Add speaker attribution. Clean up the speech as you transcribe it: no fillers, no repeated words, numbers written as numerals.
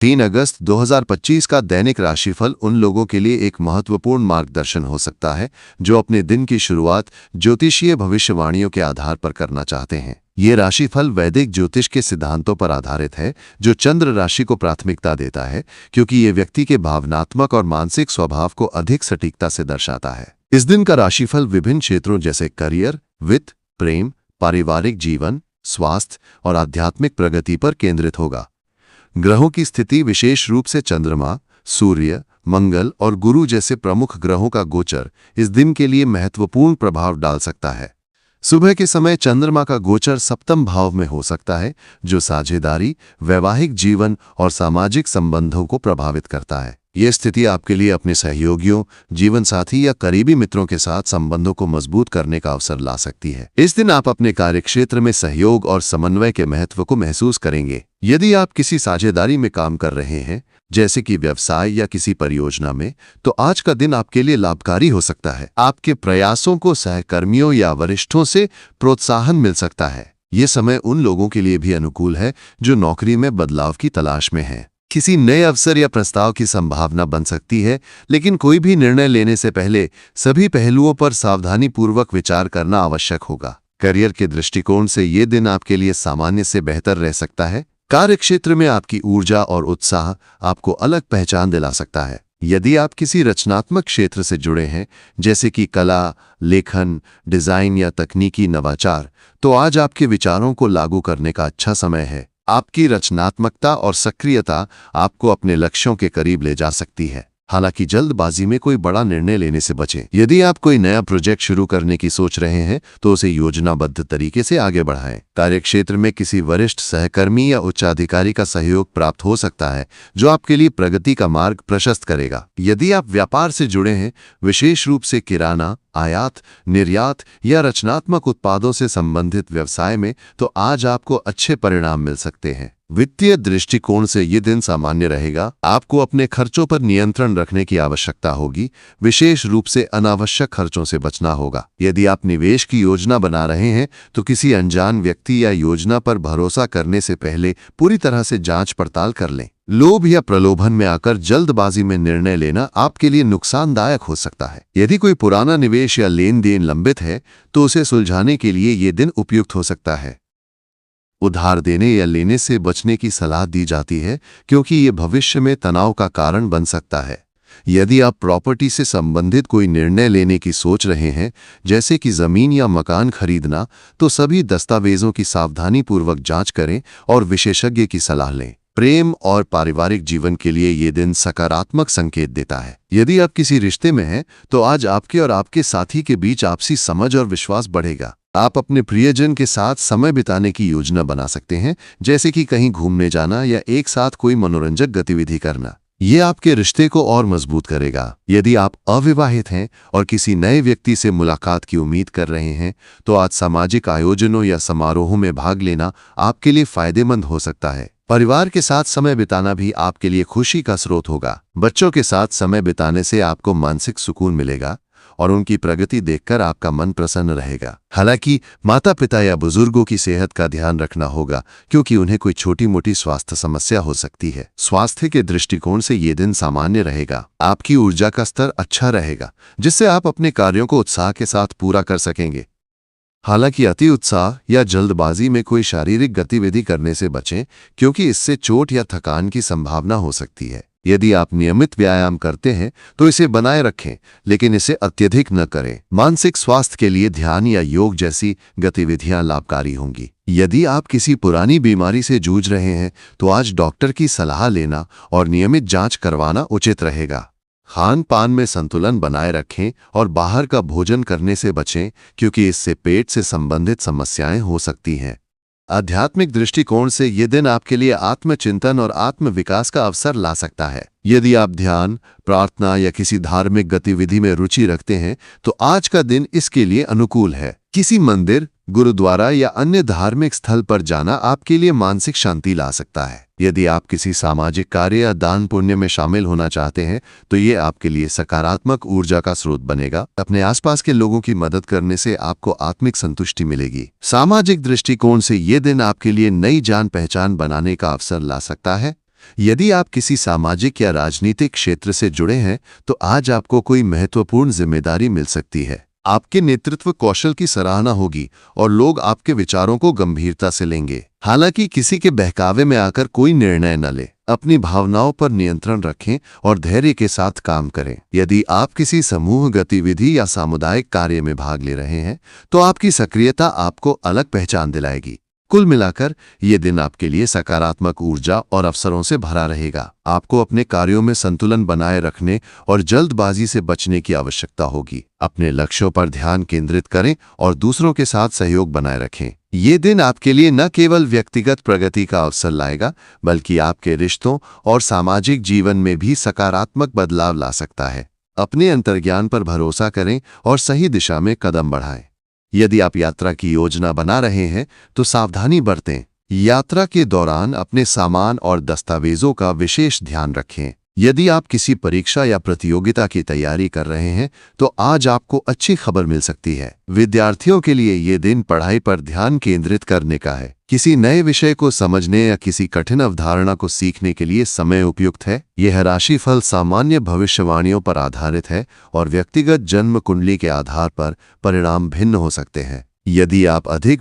Speaker 1: 3 अगस्त 2025 का दैनिक राशिफल उन लोगों के लिए एक महत्वपूर्ण मार्गदर्शन हो सकता है जो अपने दिन की शुरुआत ज्योतिषीय भविष्यवाणियों के आधार पर करना चाहते हैं। ये राशिफल वैदिक ज्योतिष के सिद्धांतों पर आधारित है जो चंद्र राशि को प्राथमिकता देता है, क्योंकि ये व्यक्ति के भावनात्मक और मानसिक स्वभाव को अधिक सटीकता से दर्शाता है। इस दिन का राशिफल विभिन्न क्षेत्रों जैसे करियर, वित्त, प्रेम, पारिवारिक जीवन, स्वास्थ्य और आध्यात्मिक प्रगति पर केंद्रित होगा। ग्रहों की स्थिति, विशेष रूप से चंद्रमा, सूर्य, मंगल और गुरु जैसे प्रमुख ग्रहों का गोचर इस दिन के लिए महत्वपूर्ण प्रभाव डाल सकता है। सुबह के समय चंद्रमा का गोचर सप्तम भाव में हो सकता है, जो साझेदारी, वैवाहिक जीवन और सामाजिक संबंधों को प्रभावित करता है। यह स्थिति आपके लिए अपने सहयोगियों, जीवन साथी या करीबी मित्रों के साथ संबंधों को मजबूत करने का अवसर ला सकती है। इस दिन आप अपने कार्यक्षेत्र में सहयोग और समन्वय के महत्व को महसूस करेंगे। यदि आप किसी साझेदारी में काम कर रहे हैं, जैसे कि व्यवसाय या किसी परियोजना में, तो आज का दिन आपके लिए लाभकारी हो सकता है। आपके प्रयासों को सहकर्मियों या वरिष्ठों से प्रोत्साहन मिल सकता है। ये समय उन लोगों के लिए भी अनुकूल है जो नौकरी में बदलाव की तलाश में हैं। किसी नए अवसर या प्रस्ताव की संभावना बन सकती है, लेकिन कोई भी निर्णय लेने से पहले सभी पहलुओं पर सावधानीपूर्वक विचार करना आवश्यक होगा। करियर के दृष्टिकोण से ये दिन आपके लिए सामान्य से बेहतर रह सकता है। कार्यक्षेत्र में आपकी ऊर्जा और उत्साह आपको अलग पहचान दिला सकता है। यदि आप किसी रचनात्मक क्षेत्र से जुड़े हैं, जैसे कि कला, लेखन, डिजाइन या तकनीकी नवाचार, तो आज आपके विचारों को लागू करने का अच्छा समय है। आपकी रचनात्मकता और सक्रियता आपको अपने लक्ष्यों के करीब ले जा सकती है। हालांकि जल्दबाजी में कोई बड़ा निर्णय लेने से बचें। यदि आप कोई नया प्रोजेक्ट शुरू करने की सोच रहे हैं, तो उसे योजनाबद्ध तरीके से आगे बढ़ाएं। कार्यक्षेत्र में किसी वरिष्ठ सहकर्मी या उच्चाधिकारी का सहयोग प्राप्त हो सकता है, जो आपके लिए प्रगति का मार्ग प्रशस्त करेगा। यदि आप व्यापार से जुड़े हैं, विशेष रूप से किराना, आयात, निर्यात या रचनात्मक उत्पादों से संबंधित व्यवसाय में, तो आज आपको अच्छे परिणाम मिल सकते हैं। वित्तीय दृष्टिकोण से ये दिन सामान्य रहेगा। आपको अपने खर्चों पर नियंत्रण रखने की आवश्यकता होगी, विशेष रूप से अनावश्यक खर्चों से बचना होगा। यदि आप निवेश की योजना बना रहे हैं, तो किसी अनजान व्यक्ति या योजना पर भरोसा करने से पहले पूरी तरह से जांच पड़ताल कर लें। लोभ या प्रलोभन में आकर जल्दबाजी में निर्णय लेना आपके लिए नुकसानदायक हो सकता है। यदि कोई पुराना निवेश या लेन देन लंबित है, तो उसे सुलझाने के लिए ये दिन उपयुक्त हो सकता है। उधार देने या लेने से बचने की सलाह दी जाती है, क्योंकि ये भविष्य में तनाव का कारण बन सकता है। यदि आप प्रॉपर्टी से संबंधित कोई निर्णय लेने की सोच रहे हैं, जैसे कि जमीन या मकान खरीदना, तो सभी दस्तावेजों की सावधानीपूर्वक जांच करें और विशेषज्ञ की सलाह लें। प्रेम और पारिवारिक जीवन के लिए ये दिन सकारात्मक संकेत देता है। यदि आप किसी रिश्ते में हैं, तो आज आपके और आपके साथी के बीच आपसी समझ और विश्वास बढ़ेगा। आप अपने प्रियजन के साथ समय बिताने की योजना बना सकते हैं, जैसे कि कहीं घूमने जाना या एक साथ कोई मनोरंजक गतिविधि करना। ये आपके रिश्ते को और मजबूत करेगा। यदि आप अविवाहित हैं और किसी नए व्यक्ति से मुलाकात की उम्मीद कर रहे हैं, तो आज सामाजिक आयोजनों या समारोहों में भाग लेना आपके लिए फायदेमंद हो सकता है। परिवार के साथ समय बिताना भी आपके लिए खुशी का स्रोत होगा। बच्चों के साथ समय बिताने से आपको मानसिक सुकून मिलेगा और उनकी प्रगति देखकर आपका मन प्रसन्न रहेगा। हालांकि माता पिता या बुजुर्गों की सेहत का ध्यान रखना होगा, क्योंकि उन्हें कोई छोटी मोटी स्वास्थ्य समस्या हो सकती है। स्वास्थ्य के दृष्टिकोण से ये दिन सामान्य रहेगा। आपकी ऊर्जा का स्तर अच्छा रहेगा, जिससे आप अपने कार्यों को उत्साह के साथ पूरा कर सकेंगे। हालांकि अति उत्साह या जल्दबाजी में कोई शारीरिक गतिविधि करने से बचें, क्योंकि इससे चोट या थकान की संभावना हो सकती है। यदि आप नियमित व्यायाम करते हैं, तो इसे बनाए रखें, लेकिन इसे अत्यधिक न करें। मानसिक स्वास्थ्य के लिए ध्यान या योग जैसी गतिविधियां लाभकारी होंगी। यदि आप किसी पुरानी बीमारी से जूझ रहे हैं, तो आज डॉक्टर की सलाह लेना और नियमित जांच करवाना उचित रहेगा। खान पान में संतुलन बनाए रखें और बाहर का भोजन करने से बचें, क्योंकि इससे पेट से संबंधित समस्याएं हो सकती हैं। आध्यात्मिक दृष्टिकोण से ये दिन आपके लिए आत्मचिंतन और आत्म विकास का अवसर ला सकता है। यदि आप ध्यान, प्रार्थना या किसी धार्मिक गतिविधि में रुचि रखते हैं, तो आज का दिन इसके लिए अनुकूल है। किसी मंदिर, गुरुद्वारा या अन्य धार्मिक स्थल पर जाना आपके लिए मानसिक शांति ला सकता है। यदि आप किसी सामाजिक कार्य या दान पुण्य में शामिल होना चाहते हैं, तो ये आपके लिए सकारात्मक ऊर्जा का स्रोत बनेगा। अपने आसपास के लोगों की मदद करने से आपको आत्मिक संतुष्टि मिलेगी। सामाजिक दृष्टिकोण से ये दिन आपके लिए नई जान पहचान बनाने का अवसर ला सकता है। यदि आप किसी सामाजिक या राजनीतिक क्षेत्र से जुड़े हैं तो आज आपको कोई महत्वपूर्ण जिम्मेदारी मिल सकती है। आपके नेतृत्व कौशल की सराहना होगी और लोग आपके विचारों को गंभीरता से लेंगे। हालांकि किसी के बहकावे में आकर कोई निर्णय न ले। अपनी भावनाओं पर नियंत्रण रखें और धैर्य के साथ काम करें। यदि आप किसी समूह गतिविधि या सामुदायिक कार्य में भाग ले रहे हैं तो आपकी सक्रियता आपको अलग पहचान दिलाएगी। कुल मिलाकर ये दिन आपके लिए सकारात्मक ऊर्जा और अवसरों से भरा रहेगा। आपको अपने कार्यों में संतुलन बनाए रखने और जल्दबाजी से बचने की आवश्यकता होगी। अपने लक्ष्यों पर ध्यान केंद्रित करें और दूसरों के साथ सहयोग बनाए रखें। ये दिन आपके लिए न केवल व्यक्तिगत प्रगति का अवसर लाएगा बल्कि आपके रिश्तों और सामाजिक जीवन में भी सकारात्मक बदलाव ला सकता है। अपने अंतर्ज्ञान पर भरोसा करें और सही दिशा में कदम बढ़ाएं। यदि आप यात्रा की योजना बना रहे हैं तो सावधानी बरतें। यात्रा के दौरान अपने सामान और दस्तावेजों का विशेष ध्यान रखें। यदि आप किसी परीक्षा या प्रतियोगिता की तैयारी कर रहे हैं तो आज आपको अच्छी खबर मिल सकती है। विद्यार्थियों के लिए ये दिन पढ़ाई पर ध्यान केंद्रित करने का है। किसी नए विषय को समझने या किसी कठिन अवधारणा को सीखने के लिए समय उपयुक्त है। यह राशिफल सामान्य भविष्यवाणियों पर आधारित है और व्यक्तिगत जन्म कुंडली के आधार पर परिणाम भिन्न हो सकते हैं। यदि आप अधिक